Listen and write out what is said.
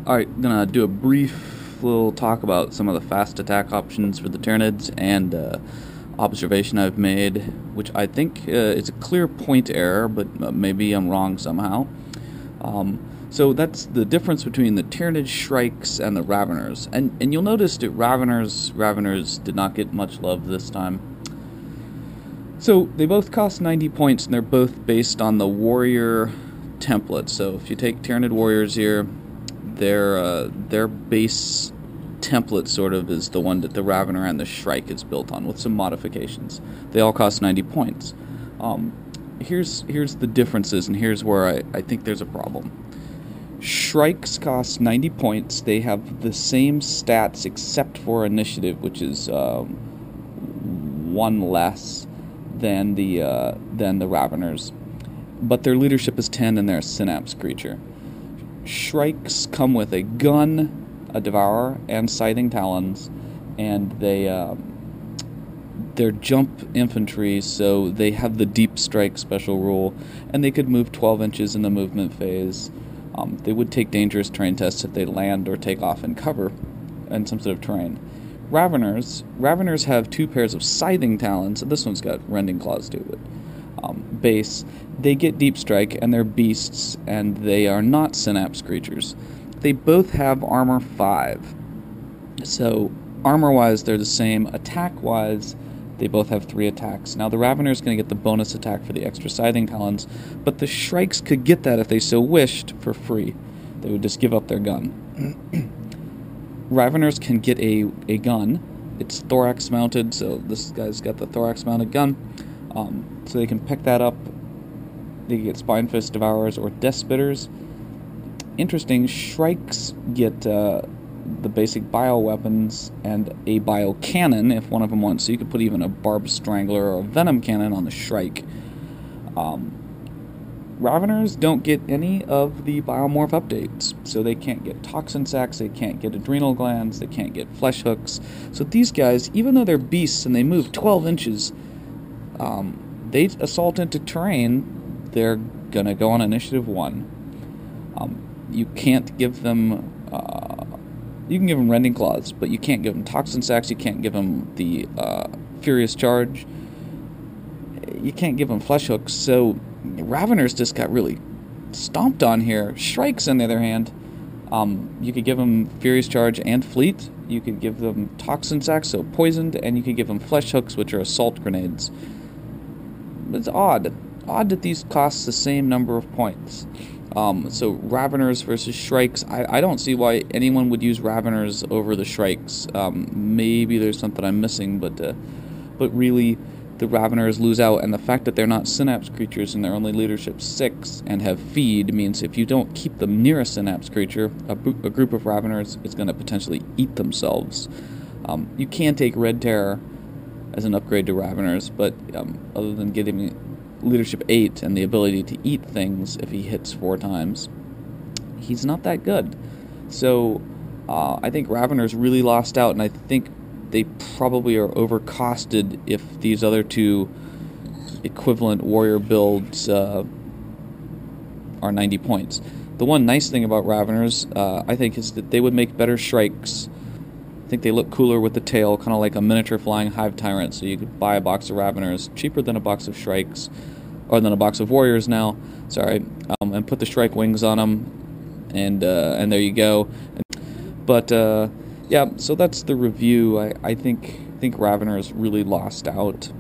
Alright, gonna do a brief little talk about some of the fast attack options for the Tyranids and observation I've made, which I think is a clear point error, but maybe I'm wrong somehow. So that's the difference between the Tyranid Shrikes and the Raveners. And you'll notice that Raveners did not get much love this time. So they both cost 90 points, and they're both based on the warrior template. So if you take Tyranid warriors here, their base template sort of is the one that the Ravener and the Shrike is built on, with some modifications. They all cost 90 points. Here's the differences, and here's where I think there's a problem. Shrikes cost 90 points. They have the same stats except for initiative, which is one less than the Raveners. But their leadership is 10, and they're a synapse creature. Shrikes come with a gun, a devourer, and scything talons, and they're jump infantry, so they have the deep strike special rule, and they could move 12 inches in the movement phase. They would take dangerous terrain tests if they land or take off in cover in some sort of terrain. Raveners have 2 pairs of scything talons, and this one's got rending claws too, but base. They get deep strike, and they're beasts, and they are not synapse creatures. They both have armor 5. So armor-wise, they're the same. Attack-wise, they both have 3 attacks. Now the Ravener's going to get the bonus attack for the extra scything talons, but the Shrikes could get that if they so wished for free. They would just give up their gun. Raveners can get a gun. It's thorax mounted, so this guy's got the thorax mounted gun. So they can pick that up. They can get Spine Fist Devourers or Death Spitters. Interesting, Shrikes get the basic bioweapons and a bio cannon if one of them wants. So you could put even a Barbed Strangler or a Venom Cannon on the Shrike. Raveners don't get any of the biomorph updates, so they can't get toxin sacs, they can't get adrenal glands, they can't get flesh hooks. So these guys, even though they're beasts and they move 12 inches, they assault into terrain, they're gonna go on initiative 1. You can't give them, you can give them rending claws, but you can't give them toxin sacs, you can't give them the furious charge, you can't give them flesh hooks, so Raveners just got really stomped on here. Shrikes, on the other hand, you could give them furious charge and fleet, you could give them toxin sacs, so poisoned, and you could give them flesh hooks, which are assault grenades. It's odd that these cost the same number of points. So Raveners versus Shrikes, I don't see why anyone would use Raveners over the Shrikes. Maybe there's something I'm missing, but really the Raveners lose out, and the fact that they're not synapse creatures and they're only leadership 6 and have feed means if you don't keep them near a synapse creature, a group of Raveners is going to potentially eat themselves. You can take Red Terror as an upgrade to Raveners, but other than getting leadership 8 and the ability to eat things if he hits 4 times, he's not that good. So I think Raveners really lost out, and I think they probably are overcosted if these other 2 equivalent warrior builds are 90 points. The one nice thing about Raveners, I think, is that they would make better Shrikes. I think they look cooler with the tail, kind of like a miniature flying hive tyrant, so you could buy a box of Raveners cheaper than a box of Shrikes, or than a box of warriors now, sorry, and put the Shrike wings on them, and there you go. But yeah, so that's the review. I think Raveners really lost out.